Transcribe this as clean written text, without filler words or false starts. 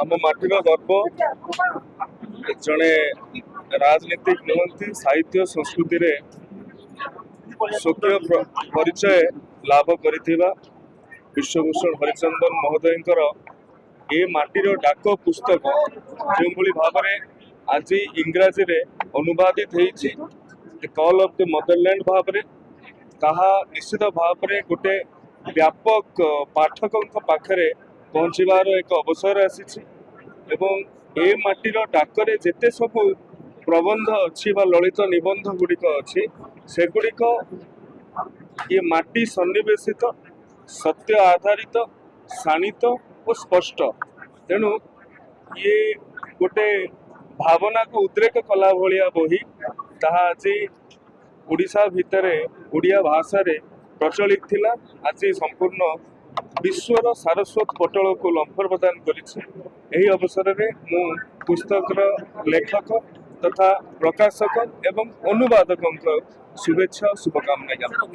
आम माटीर गर्व जड़े राजनीतिक नुहति साहित्य संस्कृति रे स्वकीय परिचय लाभ करिथिबा विश्वभूषण हरिचंदन महोदयंकर ए माटीर डाक पुस्तक जो भाव में आज इंग्राजी रे अनुवादित होइछि कॉल ऑफ द मदरलैंड भाव में ताहा निश्चित भाव में गोटे व्यापक पाठकों पाखरे पहुँचबार एक अवसर आसी एवं ए माटीर डाकरे जेते सब प्रबंध अच्छी ललित निबंध गुड़िक अच्छी सेगुड़िक ये माटी सन्निवेशित सत्य आधारित शाणित और स्पष्ट तेणु ये गोटे भावना को उद्रेक कला भलिया बही ताहा आज ओडिशा भितर ओडिया भाषा रे प्रचलित थिला आज संपूर्ण विश्वर सारस्वत पटल को लंफर प्रदान करी अवसर में मु पुस्तक लेखक तथा प्रकाशक एवं अनुवादकों शुभेच्छा शुभकामना ज्ञापन